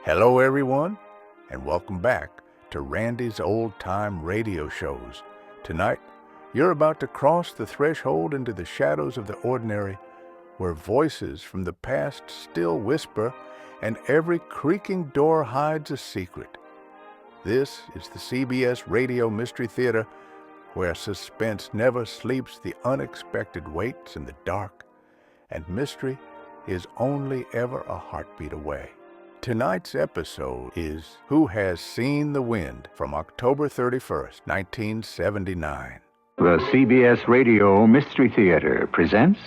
Hello, everyone, and welcome back to Randy's Old Time Radio Shows. Tonight, you're about to cross the threshold into the shadows of the ordinary, where voices from the past still whisper, and every creaking door hides a secret. This is the CBS Radio Mystery Theater, where suspense never sleeps, the unexpected waits in the dark, and mystery is only ever a heartbeat away. Tonight's episode is Who Has Seen the Wind from October 31st, 1979. The CBS Radio Mystery Theater presents...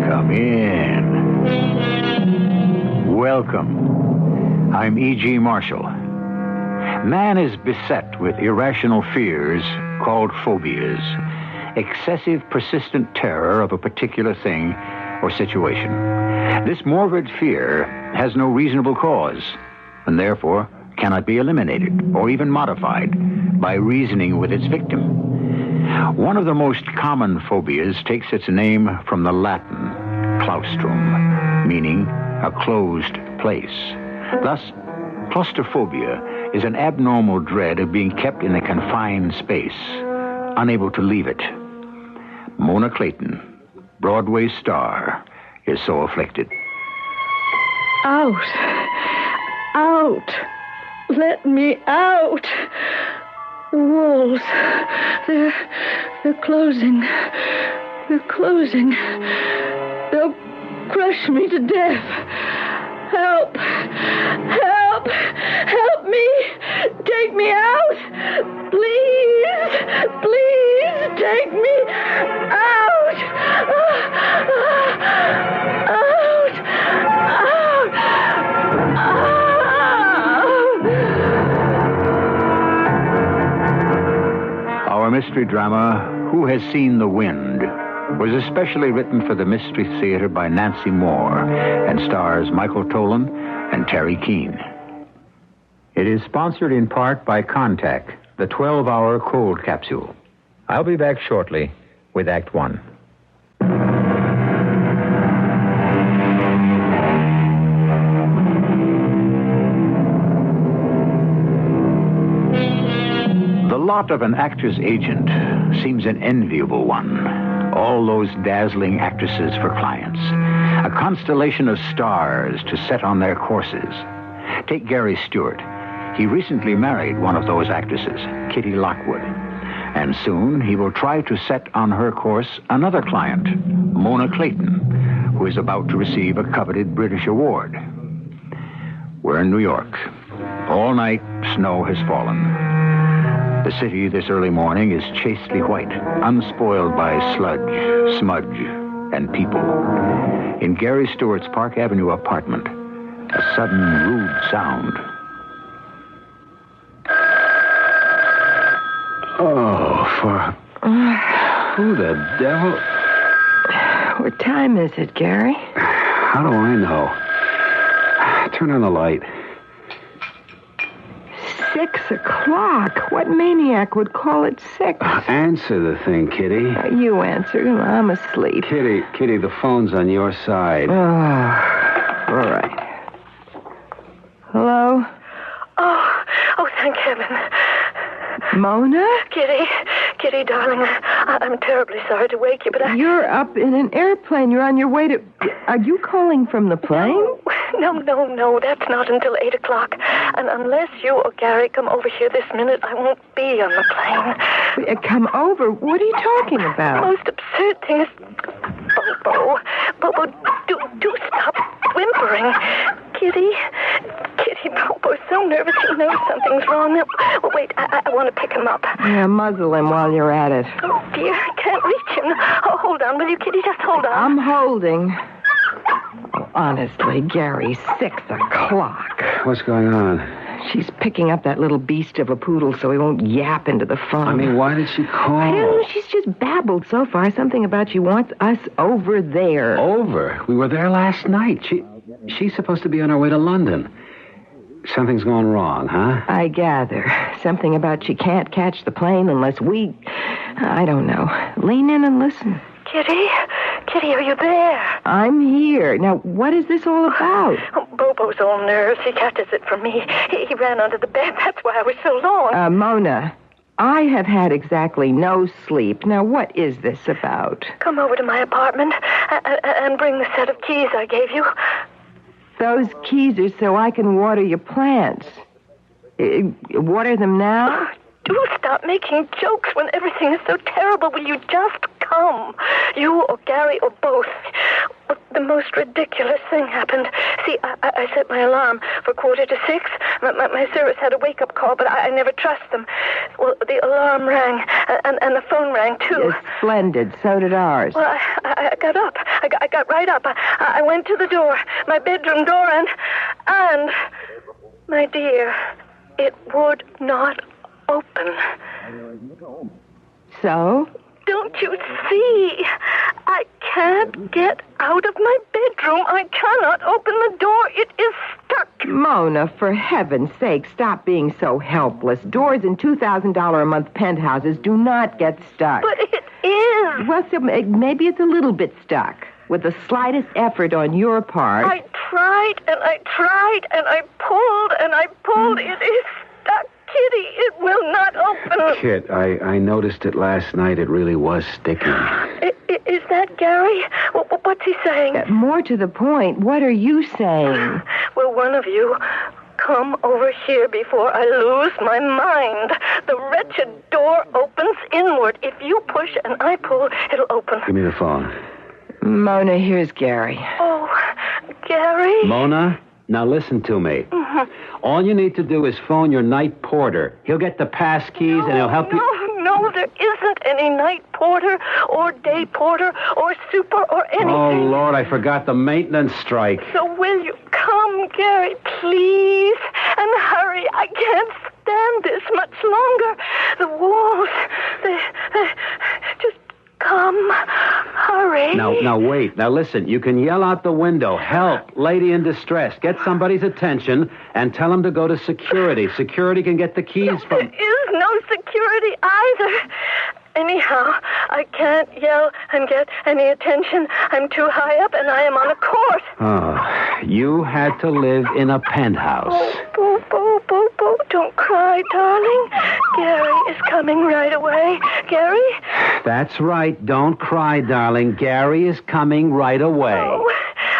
Come in. Welcome. I'm E.G. Marshall. Man is beset with irrational fears called phobias, excessive persistent terror of a particular thing or situation. This morbid fear has no reasonable cause, and therefore cannot be eliminated or even modified by reasoning with its victim. One of the most common phobias takes its name from the Latin claustrum, meaning a closed place. Thus, claustrophobia is an abnormal dread of being kept in a confined space, unable to leave it. Mona Clayton, Broadway star, is so afflicted. Out. Out. Let me out. The walls. They're closing. They're closing. They'll crush me to death. Help. Help. Help me. Take me out. Please. Please take me out. Out. Our mystery drama, Who Has Seen the Wind, was especially written for the Mystery Theater by Nancy Moore and stars Michael Tolan and Teri Keane. It is sponsored in part by Contact, the 12-hour cold capsule. I'll be back shortly with Act One. The lot of an actor's agent seems an enviable one. All those dazzling actresses for clients. A constellation of stars to set on their courses. Take Gary Stewart. He recently married one of those actresses, Kitty Lockwood. And soon he will try to set on her course another client, Mona Clayton, who is about to receive a coveted British award. We're in New York. All night, snow has fallen. The city this early morning is chastely white, unspoiled by sludge, smudge, and people. In Gary Stewart's Park Avenue apartment, a sudden rude sound. Oh, who the devil? What time is it, Gary? How do I know? Turn on the light. 6 o'clock. What maniac would call it 6? Answer the thing, Kitty. You answered. I'm asleep. Kitty, the phone's on your side. All right. Hello? Oh, thank heaven. Mona? Kitty, darling, I'm terribly sorry to wake you, but You're up in an airplane. You're on your way to... Are you calling from the plane? No, that's not until 8 o'clock. And unless you or Gary come over here this minute, I won't be on the plane. Come over? What are you talking about? The most absurd thing is... Bobo, do stop whimpering. Kitty, Bobo's so nervous he knows something's wrong. Well, wait, I want to pick him up. Yeah, muzzle him while you're at it. Oh, dear, I can't reach him. Oh, hold on, will you, Kitty? Just hold on. I'm holding. Oh, honestly, Gary, 6 o'clock. What's going on? She's picking up that little beast of a poodle so he won't yap into the phone. I mean, why did she call? I don't know. She's just babbled so far. Something about she wants us over there. Over? We were there last night. She's supposed to be on her way to London. Something's going wrong, huh? I gather. Something about she can't catch the plane unless we... I don't know. Lean in and listen. Kitty? Kitty, are you there? I'm here. Now, what is this all about? Oh, Bobo's all nerves. He catches it from me. He ran under the bed. That's why I was so long. Mona, I have had exactly no sleep. Now, what is this about? Come over to my apartment and bring the set of keys I gave you. Those keys are so I can water your plants. Water them now? Do stop making jokes when everything is so terrible. Will you just come? You or Gary or both. The most ridiculous thing happened. See, I set my alarm for 5:45. My service had a wake-up call, but I never trust them. Well, the alarm rang, and the phone rang, too. Yes, splendid. So did ours. Well, I got up. I got right up. I went to the door, my bedroom door, and my dear, it would not open. So? Don't you see? I can't get out of my bedroom. I cannot open the door. It is stuck. Mona, for heaven's sake, stop being so helpless. Doors in $2,000 a month penthouses do not get stuck. But it is. Well, so maybe it's a little bit stuck. With the slightest effort on your part. I tried, and I tried, and I pulled, and I pulled. It is stuck. Kitty, it will not open. Kit, I noticed it last night. It really was sticking. Is that Gary? What's he saying? More to the point, what are you saying? Will one of you come over here before I lose my mind? The wretched door opens inward. If you push and I pull, it'll open. Give me the phone. Mona, here's Gary. Oh, Gary? Mona, now listen to me. Mm-hmm. All you need to do is phone your night porter. He'll get the pass keys and he'll help you... No, there isn't any night porter or day porter or super or anything. Oh, Lord, I forgot the maintenance strike. So will you come, Gary, please? And hurry. I can't stand this much longer. The walls, they just come. Hurry. Now, wait. Now, listen. You can yell out the window, help, lady in distress. Get somebody's attention and tell them to go to security. Security can get the keys from... There is no security either. Anyhow, I can't yell and get any attention. I'm too high up and I am on a court. Oh, you had to live in a penthouse. Oh, Bo, don't cry, darling. Gary is coming right away. Gary? That's right. Don't cry, darling. Gary is coming right away.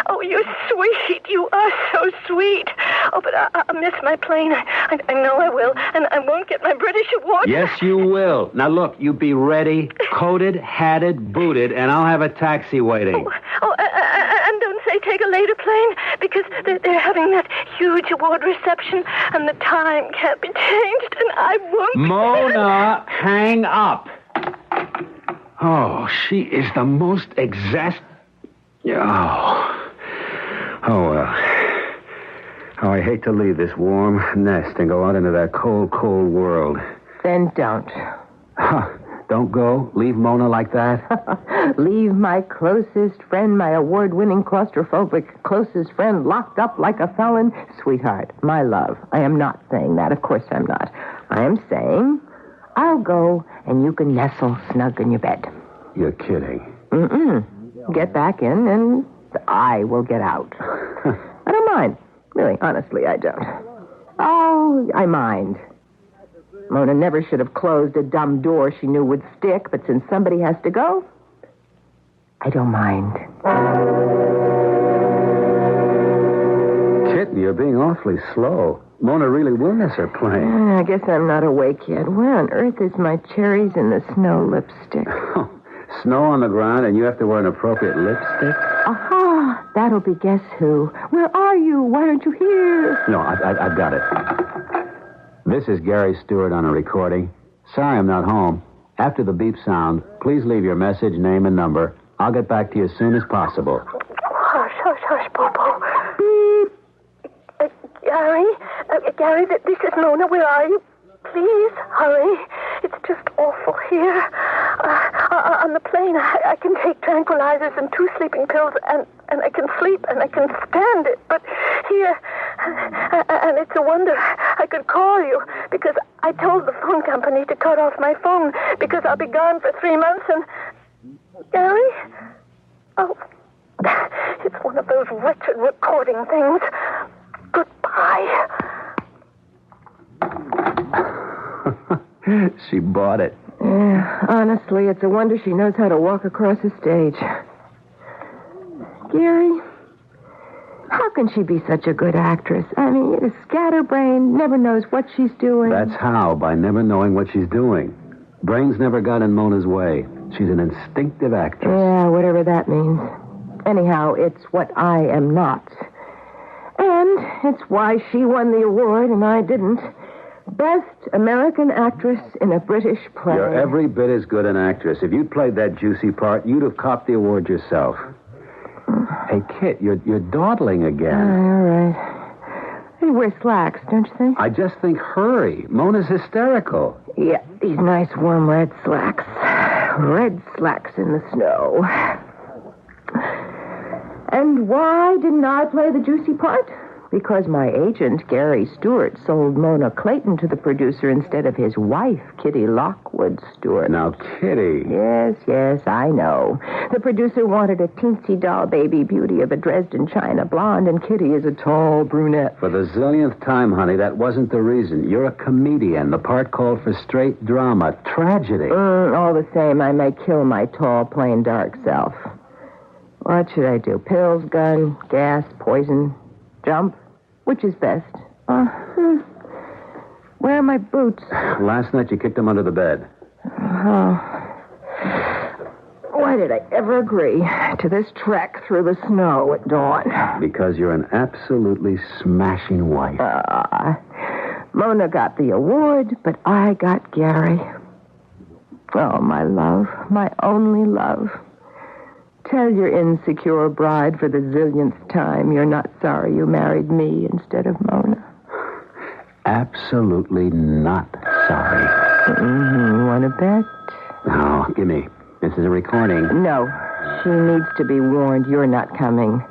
Oh, you're sweet. You are so sweet. Oh, but I'll miss my plane. I know I will. And I won't get my British award. Yes, you will. Now, look, you be ready, coated, hatted, booted, and I'll have a taxi waiting. And don't say take a later plane, because they're having that huge award reception, and the time can't be changed, and I won't... Mona, hang up. Oh, she is the most Oh, well. Oh, I hate to leave this warm nest and go out into that cold, cold world. Then don't. Don't go? Leave Mona like that? Leave my closest friend, my award-winning claustrophobic closest friend, locked up like a felon? Sweetheart, my love, I am not saying that. Of course I'm not. I am saying I'll go and you can nestle snug in your bed. You're kidding. Get back in and I will get out. I don't mind. Really, honestly, I don't. Oh, I mind. Mona never should have closed a dumb door she knew would stick, but since somebody has to go, I don't mind. Kitten, you're being awfully slow. Mona really will miss her plane. I guess I'm not awake yet. Where on earth is my cherries and the snow lipstick? Snow on the ground and you have to wear an appropriate lipstick? Aha! That'll be Guess Who. Where are you? Why aren't you here? No, I've got it. This is Gary Stewart on a recording. Sorry I'm not home. After the beep sound, please leave your message, name, and number. I'll get back to you as soon as possible. Hush, Bobo. Beep. Gary, this is Mona. Where are you? Please, hurry. It's just awful here. On the plane, I can take tranquilizers and 2 sleeping pills, and and I can sleep, and I can stand it. But here, and it's a wonder I could call you, because I told the phone company to cut off my phone, because I'll be gone for 3 months, and... Gary? Oh, it's one of those wretched recording things. Goodbye. She bought it. Yeah, honestly, it's a wonder she knows how to walk across a stage. Gary, how can she be such a good actress? I mean, a scatterbrain, never knows what she's doing. That's how, by never knowing what she's doing. Brains never got in Mona's way. She's an instinctive actress. Yeah, whatever that means. Anyhow, it's what I am not. And it's why she won the award and I didn't. Best American actress in a British play. You're every bit as good an actress. If you'd played that juicy part, you'd have copped the award yourself. Hey, Kit, you're dawdling again. All right. Hey, wear slacks, don't you think? I just think hurry. Mona's hysterical. Yeah, these nice warm red slacks. Red slacks in the snow. And why didn't I play the juicy part? Because my agent, Gary Stewart, sold Mona Clayton to the producer instead of his wife, Kitty Lockwood Stewart. Now, Kitty. Yes, I know. The producer wanted a teensy doll baby beauty of a Dresden China blonde, and Kitty is a tall brunette. For the zillionth time, honey, that wasn't the reason. You're a comedian. The part called for straight drama. Tragedy. All the same, I may kill my tall, plain, dark self. What should I do? Pills, gun, gas, poison, jump? Which is best? Where are my boots? Last night you kicked them under the bed. Oh. Why did I ever agree to this trek through the snow at dawn? Because you're an absolutely smashing wife. Mona got the award, but I got Gary. Oh, my love, my only love. Tell your insecure bride for the zillionth time you're not sorry you married me instead of Mona. Absolutely not sorry. Want to bet? No, give me. This is a recording. No. She needs to be warned you're not coming.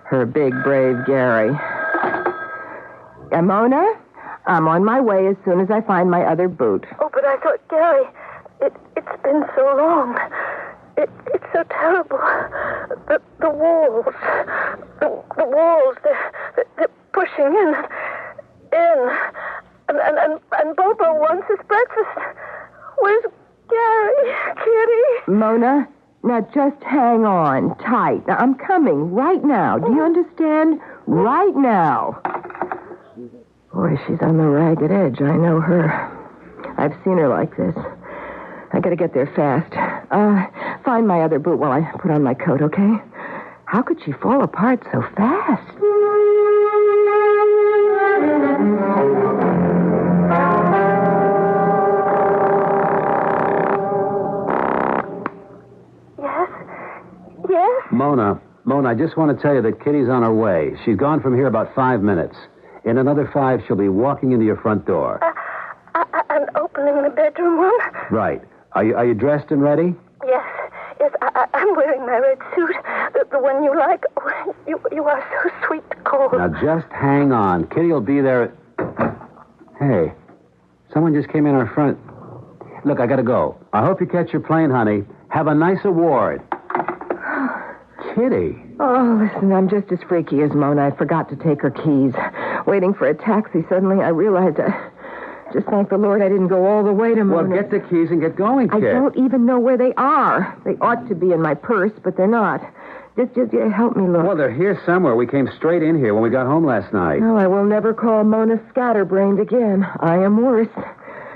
Her big, brave Gary. Mona, I'm on my way as soon as I find my other boot. Oh, but I thought, Gary, it's been so long. It's so terrible. The walls. The walls, they're pushing in. And Bobo wants his breakfast. Where's Gary? Kitty? Mona, now just hang on tight. Now, I'm coming right now. Do you understand? Right now. Boy, she's on the ragged edge. I know her. I've seen her like this. I gotta get there fast. Find my other boot while I put on my coat, okay? How could she fall apart so fast? Yes? Mona, I just want to tell you that Kitty's on her way. She's gone from here about 5 minutes. In another 5, she'll be walking into your front door. And opening the bedroom one? Right. Are you dressed and ready? Yes, I'm wearing my red suit, the one you like. Oh, you are so sweet to call. Now, just hang on. Kitty will be there. Hey, someone just came in our front. Look, I gotta go. I hope you catch your plane, honey. Have a nice award. Kitty. Oh, listen, I'm just as freaky as Mona. I forgot to take her keys. Waiting for a taxi, suddenly I realized just thank the Lord I didn't go all the way to Mona. Well, get the keys and get going, kid. I don't even know where they are. They ought to be in my purse, but they're not. Just help me look. Well, they're here somewhere. We came straight in here when we got home last night. No, I will never call Mona scatterbrained again. I am worse.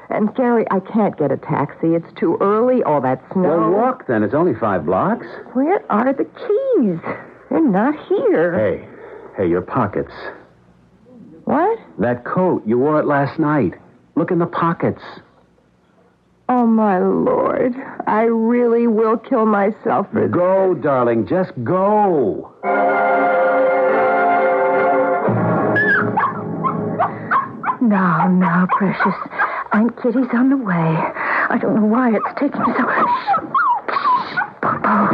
And, Gary, I can't get a taxi. It's too early, all that snow. Well, walk then. It's only 5 blocks. Where are the keys? They're not here. Hey, your pockets. What? That coat. You wore it last night. Look in the pockets. Oh, my Lord. I really will kill myself for this. Go, darling. Just go. Now, precious. Aunt Kitty's on the way. I don't know why it's taking so... Shh. Bobo,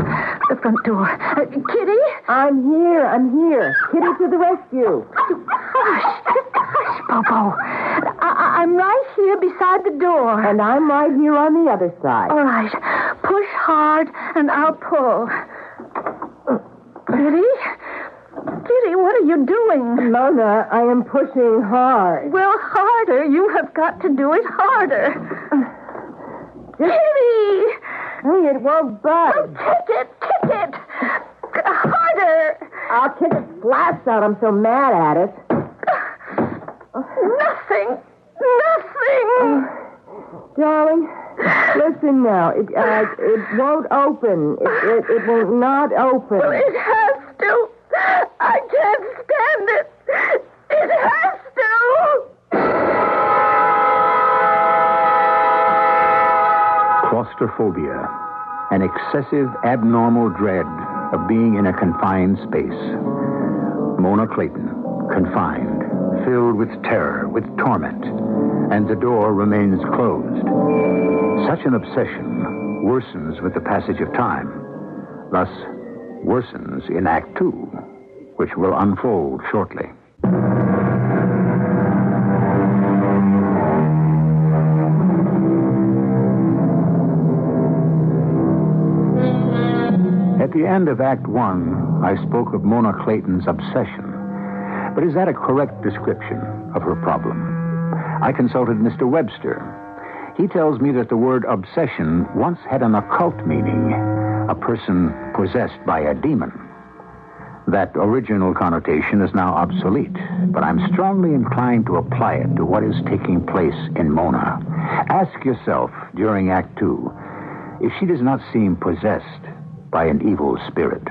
the front door. Kitty? I'm here. Kitty to the rescue. Hush, Bobo. I'm right here beside the door. And I'm right here on the other side. All right. Push hard, and I'll pull. Kitty, what are you doing? Mona, I am pushing hard. Well, harder. You have got to do it harder. Kitty! Hey, it won't budge. Oh, kick it. Harder. I'll kick it flat out. I'm so mad at it. Nothing. Darling, listen now. It won't open. It will not open. Well, it has to. I can't stand it. It has to. Claustrophobia, an excessive abnormal dread of being in a confined space. Mona Clayton, confined, filled with terror, with torment, and the door remains closed. Such an obsession worsens with the passage of time, thus worsens in Act 2, which will unfold shortly. At the end of Act 1, I spoke of Mona Clayton's obsession. But is that a correct description of her problem? I consulted Mr. Webster. He tells me that the word obsession once had an occult meaning, a person possessed by a demon. That original connotation is now obsolete, but I'm strongly inclined to apply it to what is taking place in Mona. Ask yourself during Act 2 if she does not seem possessed by an evil spirit.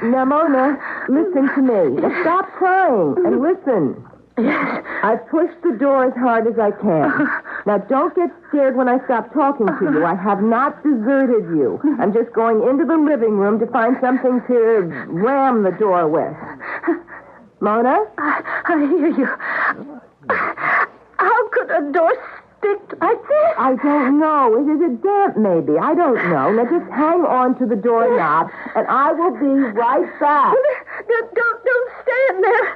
Now, Mona, listen to me. Now, stop crying and listen. Yes. I've pushed the door as hard as I can. Now, don't get scared when I stop talking to you. I have not deserted you. I'm just going into the living room to find something to ram the door with. Mona? I hear you. How could a door stick like this? I don't know. Is it damp, maybe? I don't know. Now, just hang on to the doorknob, and I will be right back. Don't stand there.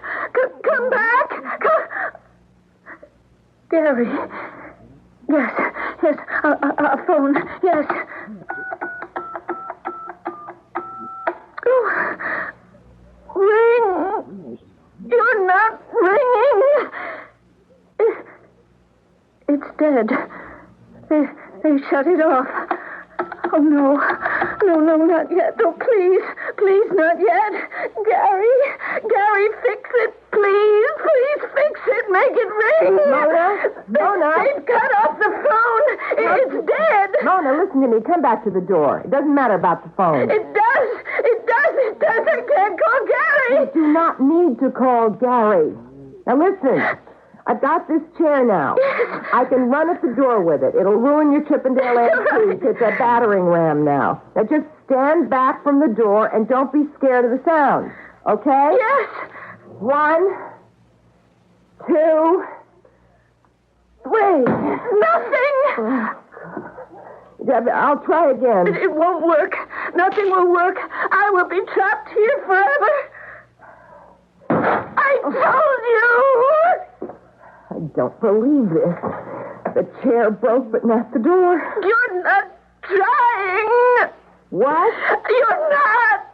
Come back. Come. Gary. Yes. A phone. Yes. Oh. Ring. You're not ringing. It's dead. They shut it off. Oh, no. No, not yet. Oh, please, not yet. Gary, fix it, please fix it. Make it ring. Mona. They've cut off the phone. It's dead. Mona, listen to me. Come back to the door. It doesn't matter about the phone. It does. I can't call Gary. You do not need to call Gary. Now, listen. I've got this chair now. I can run at the door with it. It'll ruin your Chippendale antique. It's a battering ram now. Now just stand back from the door and don't be scared of the sound. Okay? Yes. 1, 2, 3. Nothing. I'll try again. It won't work. Nothing will work. I will be trapped here forever. I told you. I don't believe this. The chair broke, but not the door. You're not trying. What? You're not.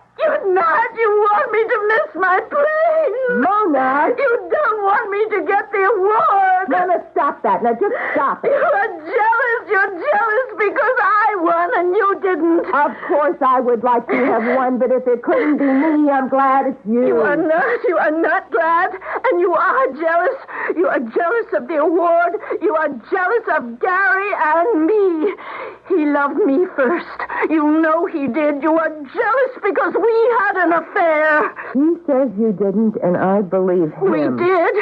You want me to miss my plane. Mona! You don't want me to get the award. Mona, stop that. Now, just stop it. You're jealous because I won and you didn't. Of course I would like to have won, but if it couldn't be me, I'm glad it's you. You are not glad, and you are jealous. You are jealous of the award. You are jealous of Gary and me. He loved me first. You know he did. You are jealous because we had an affair. He says you didn't, and I believe him. We did.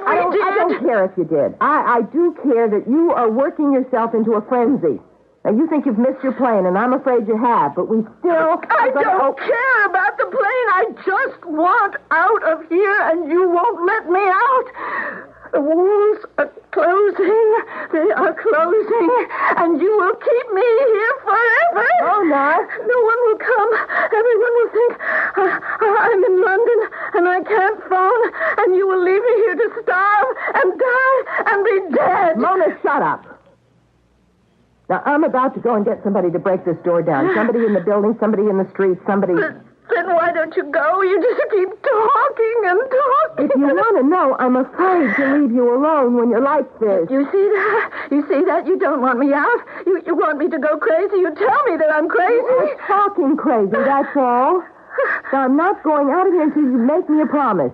I don't care if you did. I do care that you are working yourself into a frenzy. Now, you think you've missed your plane, and I'm afraid you have, but we still... I don't care about the plane. I just want out of here, and you won't let me out. The walls closing. They are closing. And you will keep me here forever. Oh, no. No one will come. Everyone will think I'm in London and I can't phone. And you will leave me here to starve and die and be dead. Mona, shut up. Now, I'm about to go and get somebody to break this door down. Somebody in the building, somebody in the street, somebody... Then why don't you go? You just keep talking and talking. If you want to know, I'm afraid to leave you alone when you're like this. You see that? You see that? You don't want me out. You want me to go crazy. You tell me that I'm crazy. You're talking crazy, that's all. Now, I'm not going out of here until you make me a promise.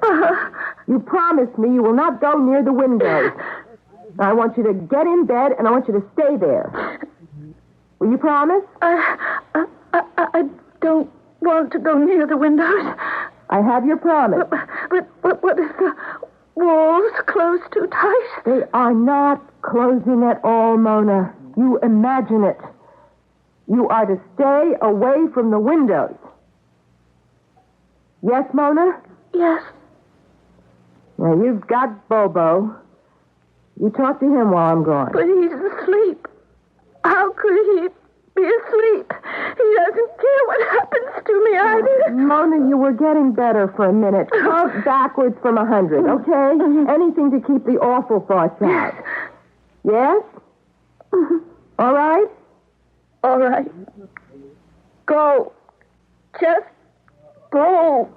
You promise me you will not go near the windows. I want you to get in bed, and I want you to stay there. Will you promise? I don't want to go near the windows. I have your promise. But what if the walls close too tight? They are not closing at all, Mona. You imagine it. You are to stay away from the windows. Yes, Mona? Yes. Now, you've got Bobo. You talk to him while I'm gone. But he's asleep. How could he be asleep? He doesn't care what happens to me either. Mona, you were getting better for a minute. Count backwards from 100, okay? Anything to keep the awful thoughts out. Yes? All right? All right. Go. Just go.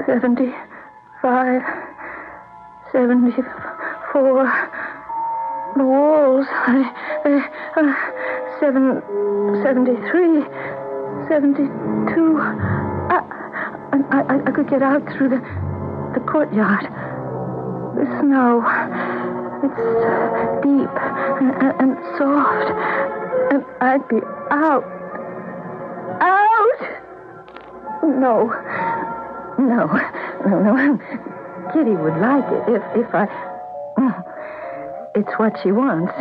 75, 74. The walls. 73, 72. I could get out through the courtyard. The snow. It's deep and soft. And I'd be out. Out! No. Kitty would like it if I... It's what she wants.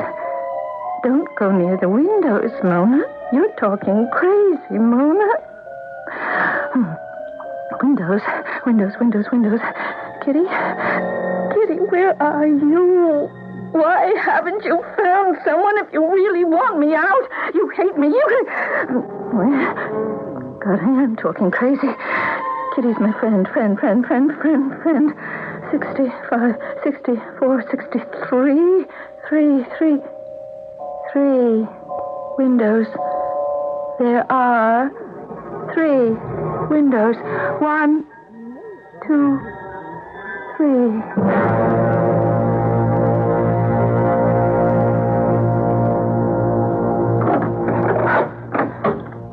Don't go near the windows, Mona. You're talking crazy, Mona. Windows. Kitty, where are you? Why haven't you found someone if you really want me out? You hate me. God, I am talking crazy. Kitty's my friend. 65, 64, 63. Three windows. There are 3 windows. 1, 2, 3.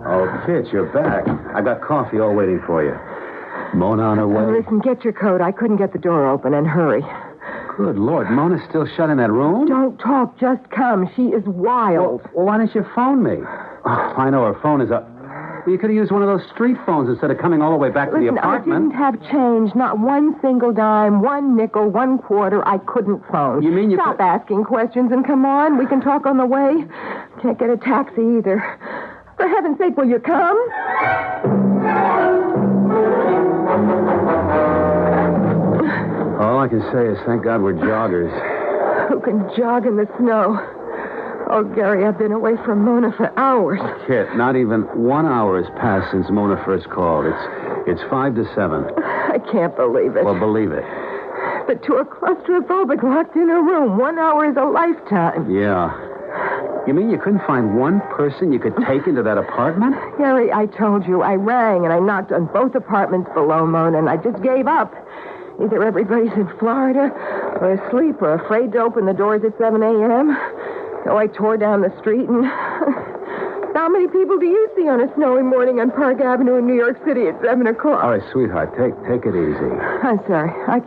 Oh, Kit, you're back. I got coffee all waiting for you. Mona on her way? Listen, get your coat. I couldn't get the door open, and hurry. Good Lord, Mona's still shut in that room? Don't talk, just come. She is wild. Well, why didn't you phone me? Oh, I know her phone is up. Well, you could have used one of those street phones instead of coming all the way back to the apartment. I didn't have change. Not one single dime, 1 nickel, 1 quarter. I couldn't phone. You mean you Stop asking questions and come on. We can talk on the way. Can't get a taxi either. For heaven's sake, will you come? All I can say is thank God we're joggers. Who can jog in the snow? Oh, Gary, I've been away from Mona for hours. Kit, not even 1 hour has passed since Mona first called. It's 5 to 7. I can't believe it. Well, believe it. But to a claustrophobic locked in a room, 1 hour is a lifetime. Yeah. You mean you couldn't find one person you could take into that apartment? Gary, I told you. I rang and I knocked on both apartments below Mona, and I just gave up. Either everybody's in Florida or asleep or afraid to open the doors at 7 a.m. So I tore down the street and... How many people do you see on a snowy morning on Park Avenue in New York City at 7 o'clock? All right, sweetheart, take it easy. I'm sorry. I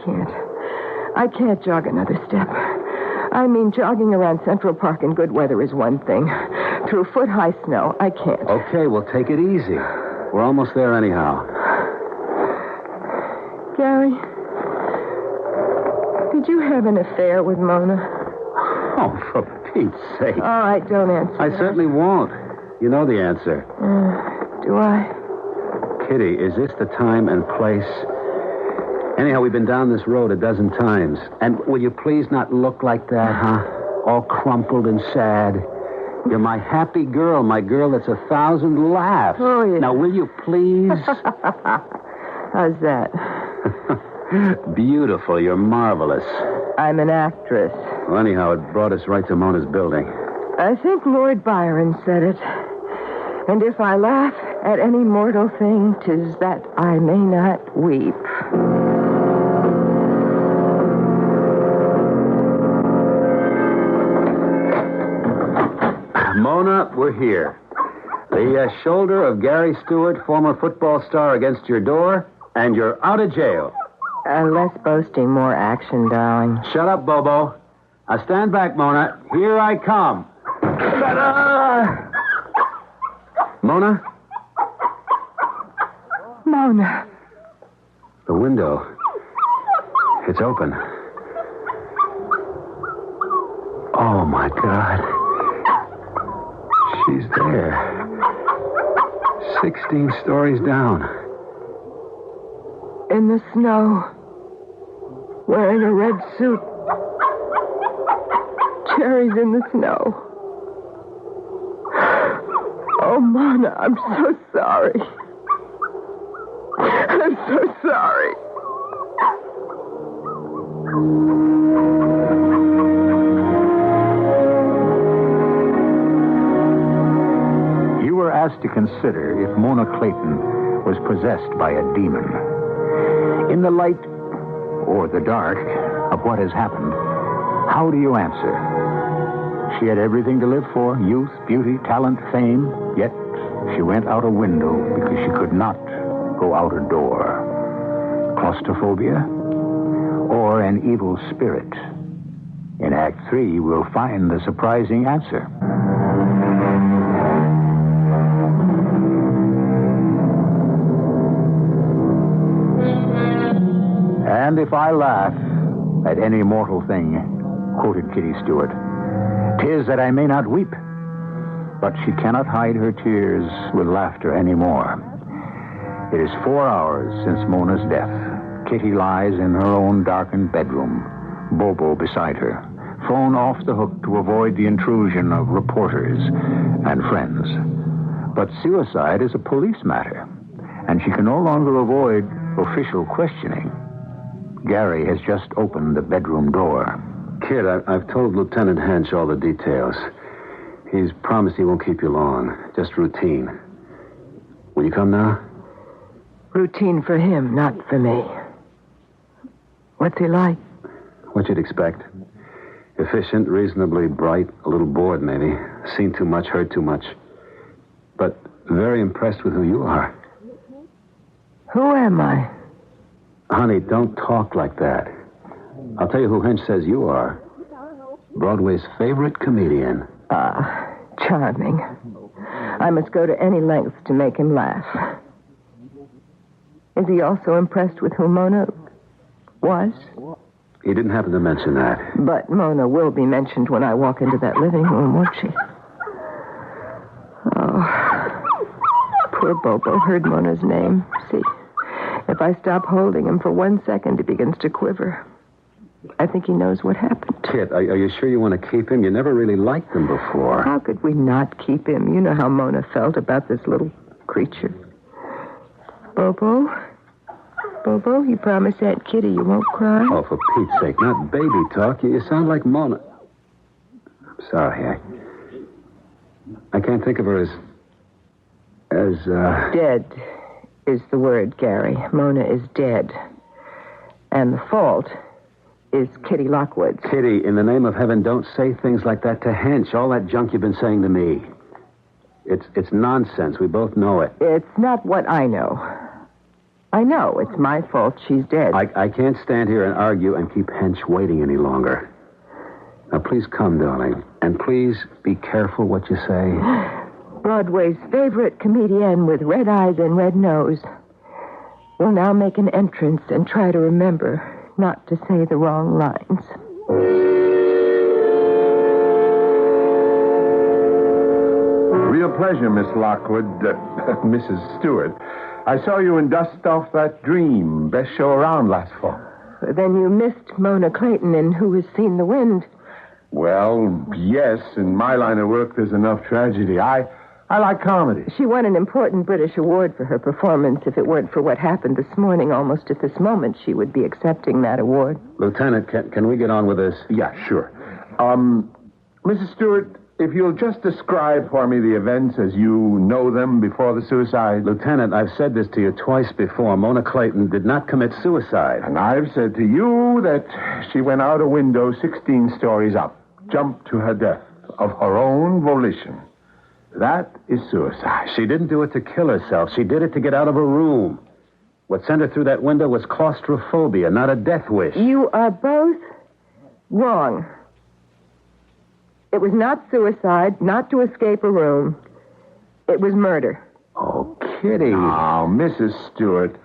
can't jog another step. I mean, jogging around Central Park in good weather is one thing. Through foot-high snow, I can't. Okay, well, take it easy. We're almost there anyhow. Gary, did you have an affair with Mona? Oh, for Pete's sake. All right, don't answer. I certainly won't. You know the answer. Do I? Kitty, is this the time and place? Anyhow, we've been down this road a dozen times. And will you please not look like that, huh? All crumpled and sad. You're my happy girl, my girl that's 1,000 laughs. Oh, yeah. Now, will you please? How's that? Beautiful. You're marvelous. I'm an actress. Well, anyhow, it brought us right to Mona's building. I think Lord Byron said it. And if I laugh at any mortal thing, 'tis that I may not weep. Mona, we're here. The shoulder of Gary Stewart, former football star, against your door, and you're out of jail. Less boasting, more action, darling. Shut up, Bobo. Now stand back, Mona. Here I come. Mona? Mona. The window. It's open. Oh, my God. She's there. 16 stories down. In the snow. Wearing a red suit. Cherries in the snow. Oh, Mona, I'm so sorry. I'm so sorry. You were asked to consider if Mona Clayton was possessed by a demon. In the light or the dark of what has happened, how do you answer? She had everything to live for, youth, beauty, talent, fame, yet she went out a window because she could not go out a door. Claustrophobia or an evil spirit? In Act 3, we'll find the surprising answer. And if I laugh at any mortal thing, quoted Kitty Stewart, 'tis that I may not weep. But she cannot hide her tears with laughter anymore. It is 4 hours since Mona's death. Kitty lies in her own darkened bedroom, Bobo beside her, phone off the hook to avoid the intrusion of reporters and friends. But suicide is a police matter, and she can no longer avoid official questioning. Gary has just opened the bedroom door. Kid, I've told Lieutenant Hench all the details. He's promised he won't keep you long. Just routine. Will you come now? Routine for him, not for me. What's he like? What you'd expect. Efficient, reasonably bright, a little bored, maybe. Seen too much, heard too much. But very impressed with who you are. Who am I? Honey, don't talk like that. I'll tell you who Hench says you are. Broadway's favorite comedian. Charming. I must go to any lengths to make him laugh. Is he also impressed with who Mona was? He didn't happen to mention that. But Mona will be mentioned when I walk into that living room, won't she? Oh, poor Bobo heard Mona's name. See, if I stop holding him for 1 second, he begins to quiver. I think he knows what happened. Kit, are you sure you want to keep him? You never really liked him before. How could we not keep him? You know how Mona felt about this little creature. Bobo? Bobo, you promise Aunt Kitty you won't cry? Oh, for Pete's sake, not baby talk. You sound like Mona. I'm sorry, I can't think of her as... Dead is the word, Gary. Mona is dead. And the fault is Kitty Lockwood's. Kitty, in the name of heaven, don't say things like that to Hench. All that junk you've been saying to me. It's nonsense. We both know it. It's not what I know. I know it's my fault she's dead. I can't stand here and argue and keep Hench waiting any longer. Now, please come, darling. And please be careful what you say. Broadway's favorite comedian with red eyes and red nose will now make an entrance and try to remember not to say the wrong lines. Real pleasure, Miss Lockwood, Mrs. Stewart. I saw you in Dust Off That Dream, best show around last fall. Then you missed Mona Clayton in Who Has Seen the Wind. Well, yes, in my line of work, there's enough tragedy. I like comedy. She won an important British award for her performance. If it weren't for what happened this morning, almost at this moment, she would be accepting that award. Lieutenant, can we get on with this? Yeah, sure. Mrs. Stewart, if you'll just describe for me the events as you know them before the suicide. Lieutenant, I've said this to you twice before. Mona Clayton did not commit suicide. And I've said to you that she went out a window 16 stories up, jumped to her death of her own volition. That is suicide. She didn't do it to kill herself. She did it to get out of her room. What sent her through that window was claustrophobia, not a death wish. You are both wrong. It was not suicide, not to escape a room. It was murder. Oh, Kitty. Now, Mrs. Stewart,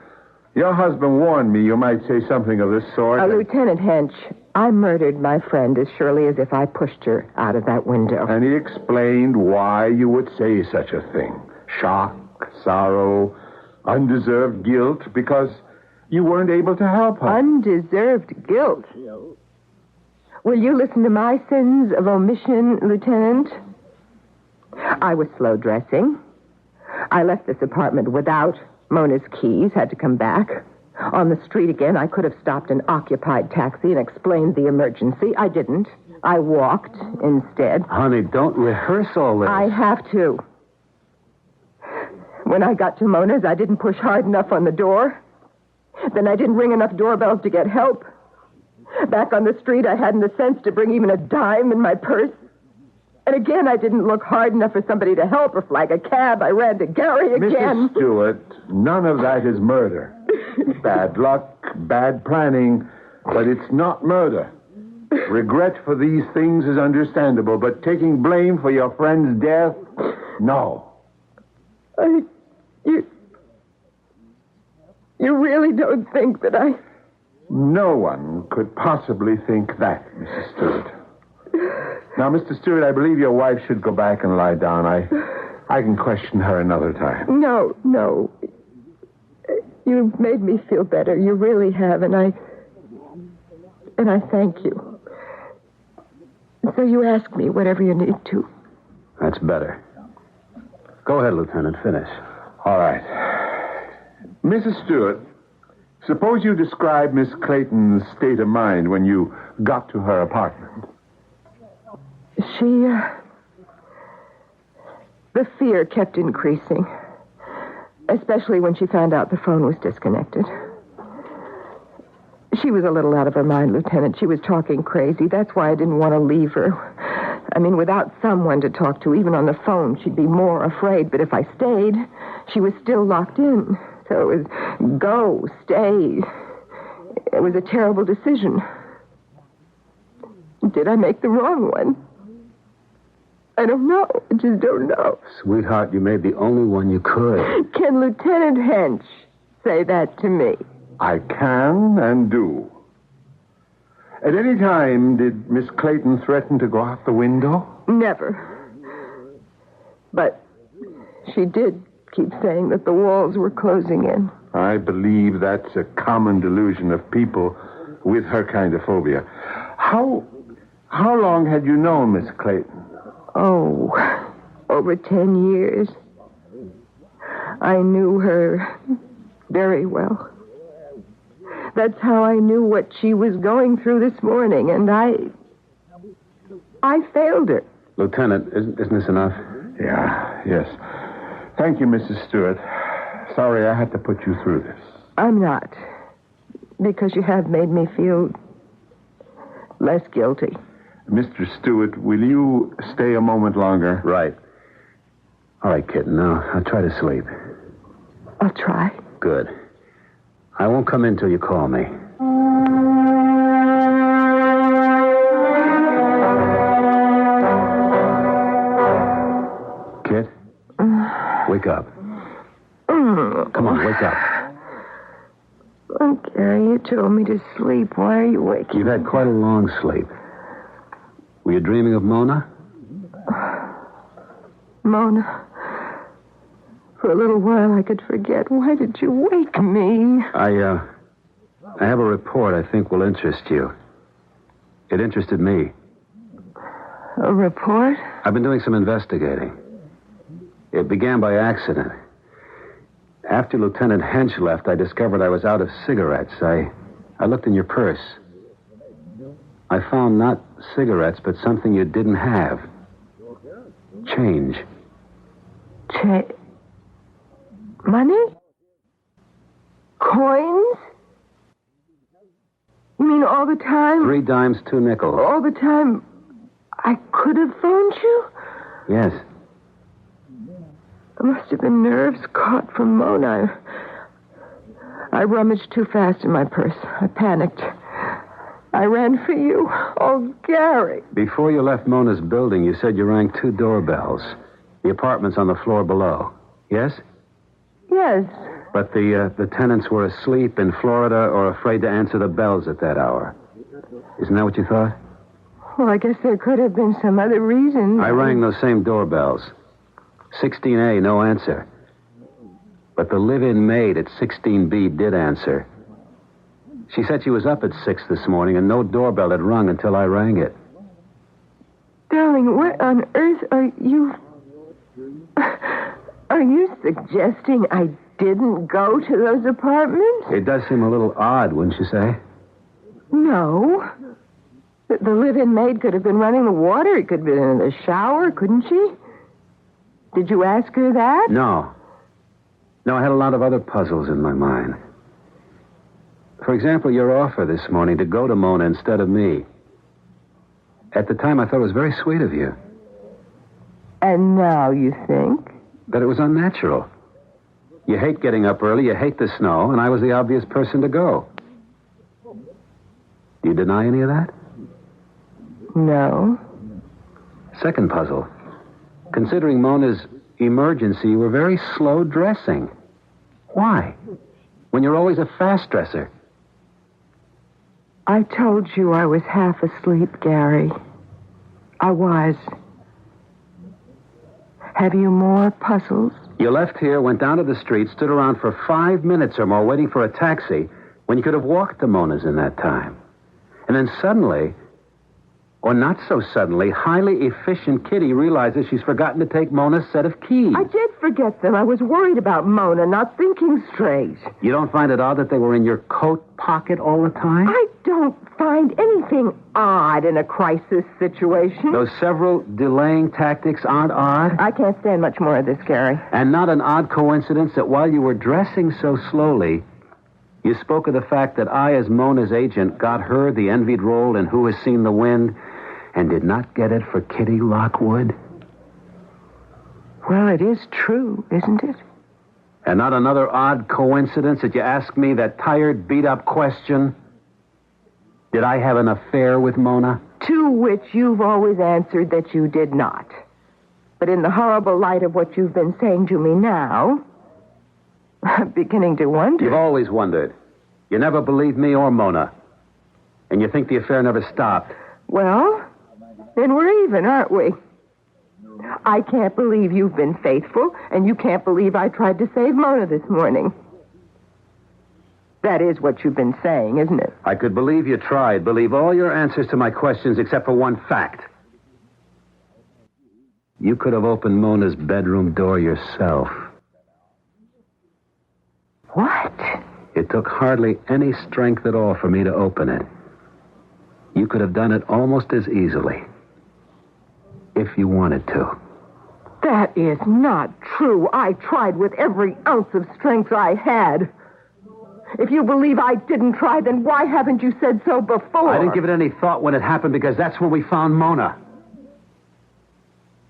your husband warned me you might say something of this sort. Lieutenant Hench, I murdered my friend as surely as if I pushed her out of that window. And he explained why you would say such a thing. Shock, sorrow, undeserved guilt, because you weren't able to help her. Undeserved guilt? Will you listen to my sins of omission, Lieutenant? I was slow dressing. I left this apartment without Mona's keys, had to come back. On the street again, I could have stopped an occupied taxi and explained the emergency. I didn't. I walked instead. Honey, don't rehearse all this. I have to. When I got to Mona's, I didn't push hard enough on the door. Then I didn't ring enough doorbells to get help. Back on the street, I hadn't the sense to bring even a dime in my purse. And again, I didn't look hard enough for somebody to help or flag a cab. I ran to Gary again. Mrs. Stewart, none of that is murder. Bad luck, bad planning, but it's not murder. Regret for these things is understandable, but taking blame for your friend's death, no. You really don't think that I... No one could possibly think that, Mrs. Stewart. Now, Mr. Stewart, I believe your wife should go back and lie down. I can question her another time. No. You've made me feel better. You really have, and I thank you. So you ask me whatever you need to. That's better. Go ahead, Lieutenant. Finish. All right. Mrs. Stewart, suppose you describe Miss Clayton's state of mind when you got to her apartment. The fear kept increasing, especially when she found out the phone was disconnected. She was a little out of her mind, Lieutenant. She was talking crazy. That's why I didn't want to leave her. I mean, without someone to talk to, even on the phone, she'd be more afraid. But if I stayed, she was still locked in. So it was go, stay. It was a terrible decision. Did I make the wrong one? I don't know. I just don't know. Sweetheart, you made the only one you could. Can Lieutenant Hench say that to me? I can and do. At any time, did Miss Clayton threaten to go out the window? Never. But she did keep saying that the walls were closing in. I believe that's a common delusion of people with her kind of phobia. How long had you known Miss Clayton? Oh, over 10 years. I knew her very well. That's how I knew what she was going through this morning, and I failed her. Lieutenant, isn't this enough? Yes. Thank you, Mrs. Stewart. Sorry I had to put you through this. I'm not, because you have made me feel less guilty. Mr. Stewart, will you stay a moment longer? Right. All right, kitten. Now, I'll try to sleep. I'll try. Good. I won't come in till you call me. Kit? Wake up. Come on, wake up. Oh, Gary, you told me to sleep. Why are you waking? You've had quite a long sleep. Were you dreaming of Mona? Mona. For a little while I could forget. Why did you wake me? I have a report I think will interest you. It interested me. A report? I've been doing some investigating. It began by accident. After Lieutenant Hench left, I discovered I was out of cigarettes. I looked in your purse. I found not cigarettes, but something you didn't have. Change. Money? Coins? You mean all the time? 3 dimes, 2 nickels. All the time I could have phoned you? Yes. It must have been nerves caught from Mona. I rummaged too fast in my purse. I panicked. I ran for you. Oh, Gary. Before you left Mona's building, you said you rang 2 doorbells. The apartment's on the floor below. Yes? Yes. But the tenants were asleep in Florida or afraid to answer the bells at that hour. Isn't that what you thought? Well, I guess there could have been some other reason. I rang those same doorbells. 16A, no answer. But the live-in maid at 16B did answer. She said she was up at 6 this morning and no doorbell had rung until I rang it. Darling, what on earth are you... Are you suggesting I didn't go to those apartments? It does seem a little odd, wouldn't you say? No. The live-in maid could have been running the water. It could have been in the shower, couldn't she? Did you ask her that? No. No, I had a lot of other puzzles in my mind. For example, your offer this morning to go to Mona instead of me. At the time, I thought it was very sweet of you. And now you think? That it was unnatural. You hate getting up early, you hate the snow, and I was the obvious person to go. Do you deny any of that? No. Second puzzle. Considering Mona's emergency, you were very slow dressing. Why? When you're always a fast dresser. I told you I was half asleep, Gary. I was. Have you more puzzles? You left here, went down to the street, stood around for 5 minutes or more waiting for a taxi when you could have walked to Mona's in that time. And then suddenly, or not so suddenly, highly efficient Kitty realizes she's forgotten to take Mona's set of keys. I did forget them. I was worried about Mona, not thinking straight. You don't find it odd that they were in your coat pocket all the time? I don't find anything odd in a crisis situation. Those several delaying tactics aren't odd? I can't stand much more of this, Gary. And not an odd coincidence that while you were dressing so slowly, you spoke of the fact that I, as Mona's agent, got her the envied role in Who Has Seen the Wind and did not get it for Kitty Lockwood? Well, it is true, isn't it? And not another odd coincidence that you asked me that tired, beat-up question? Did I have an affair with Mona? To which you've always answered that you did not. But in the horrible light of what you've been saying to me now, I'm beginning to wonder. You've always wondered. You never believed me or Mona. And you think the affair never stopped. Well, then we're even, aren't we? I can't believe you've been faithful, and you can't believe I tried to save Mona this morning. That is what you've been saying, isn't it? I could believe you tried, believe all your answers to my questions except for one fact. You could have opened Mona's bedroom door yourself. What? It took hardly any strength at all for me to open it. You could have done it almost as easily. If you wanted to. That is not true. I tried with every ounce of strength I had. If you believe I didn't try, then why haven't you said so before? I didn't give it any thought when it happened because that's when we found Mona.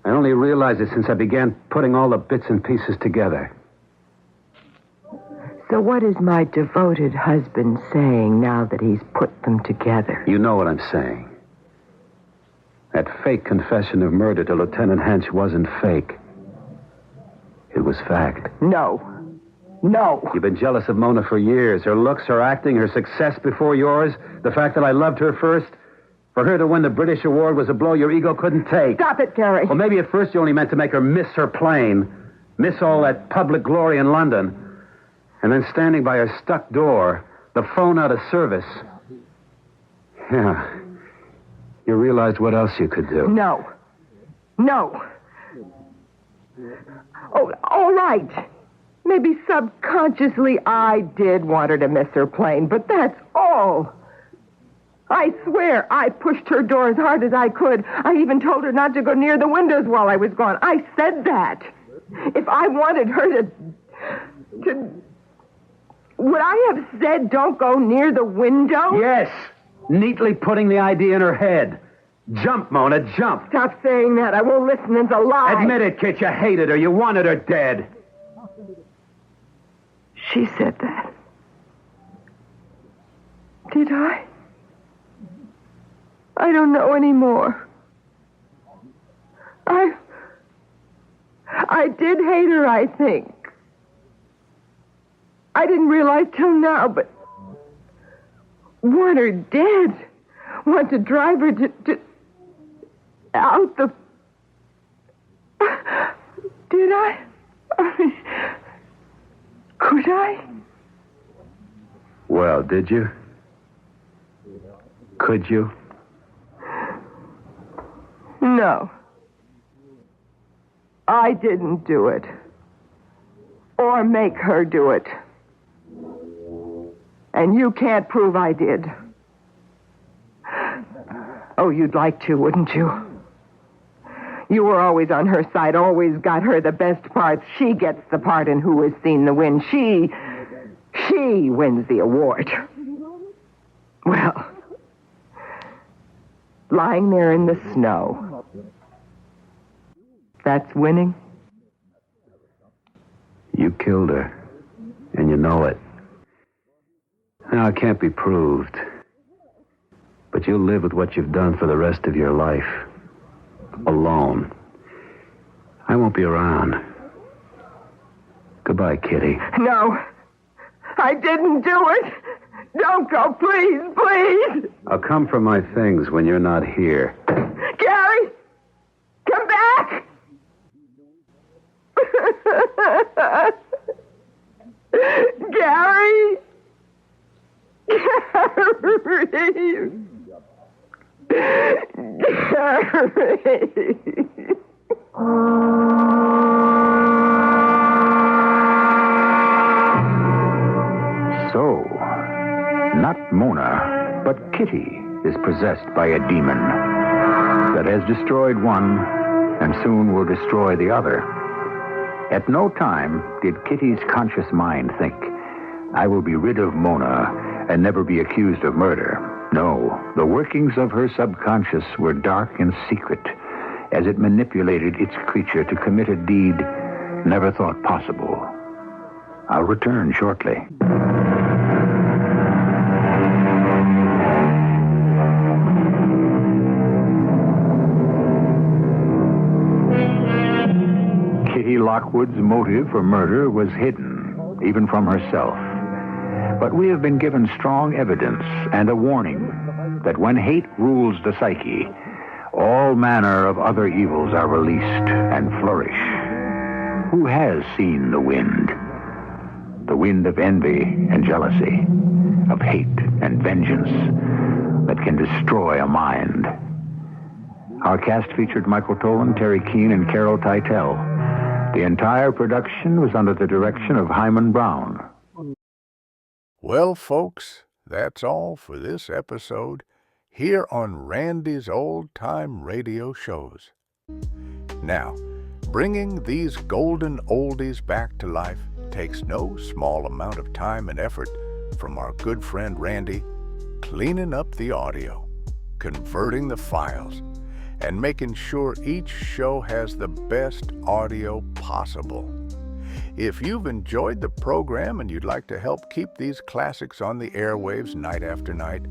I only realized it since I began putting all the bits and pieces together. So what is my devoted husband saying now that he's put them together? You know what I'm saying. That fake confession of murder to Lieutenant Hench wasn't fake. It was fact. No. You've been jealous of Mona for years. Her looks, her acting, her success before yours. The fact that I loved her first. For her to win the British award was a blow your ego couldn't take. Stop it, Gary. Well, maybe at first you only meant to make her miss her plane. miss all that public glory in London, and then standing by a stuck door, the phone out of service. Yeah. You realized what else you could do. No. Oh, all right. Maybe subconsciously I did want her to miss her plane, but that's all. I swear I pushed her door as hard as I could. I even told her not to go near the windows while I was gone. I said that. If I wanted her to... Would I have said don't go near the window? Yes. Neatly putting the idea in her head. Jump, Mona, jump. Stop saying that. I won't listen. It's a lie. Admit it, Kit. You hated her. You wanted her dead. She said that. Did I? I don't know anymore. I did hate her, I think. I didn't realize till now, but want her dead. Want to drive her to out the... Did I? Could I? Well, did you? Could you? No. I didn't do it. Or make her do it. And you can't prove I did. Oh, you'd like to, wouldn't you? You were always on her side, always got her the best parts. She gets the part in Who Has Seen the Wind. She wins the award. Well, lying there in the snow, that's winning. You killed her, and you know it. Now, it can't be proved. But you'll live with what you've done for the rest of your life. Alone. I won't be around. Goodbye, Kitty. No. I didn't do it. Don't go, please, please. I'll come for my things when you're not here. Gary! Come back! Gary! Gary! So, not Mona, but Kitty is possessed by a demon that has destroyed one and soon will destroy the other. At no time did Kitty's conscious mind think, I will be rid of Mona and never be accused of murder. No, the workings of her subconscious were dark and secret as it manipulated its creature to commit a deed never thought possible. I'll return shortly. Kitty Lockwood's motive for murder was hidden, even from herself. But we have been given strong evidence and a warning that when hate rules the psyche, all manner of other evils are released and flourish. Who has seen the wind? The wind of envy and jealousy, of hate and vengeance that can destroy a mind. Our cast featured Michael Tolan, Teri Keane, and Carol Teitel. The entire production was under the direction of Hyman Brown. Well, folks, that's all for this episode here on Randy's Old Time Radio Shows. Now, bringing these golden oldies back to life takes no small amount of time and effort from our good friend Randy, cleaning up the audio, converting the files, and making sure each show has the best audio possible. If you've enjoyed the program and you'd like to help keep these classics on the airwaves night after night,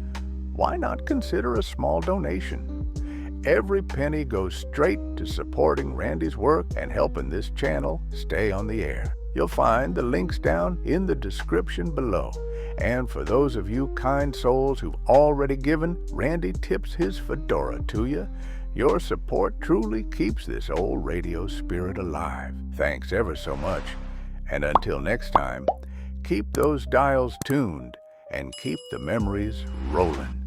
why not consider a small donation? Every penny goes straight to supporting Randy's work and helping this channel stay on the air. You'll find the links down in the description below. And for those of you kind souls who've already given, Randy tips his fedora to you, Your support truly keeps this old radio spirit alive. Thanks ever so much. And until next time, keep those dials tuned and keep the memories rolling.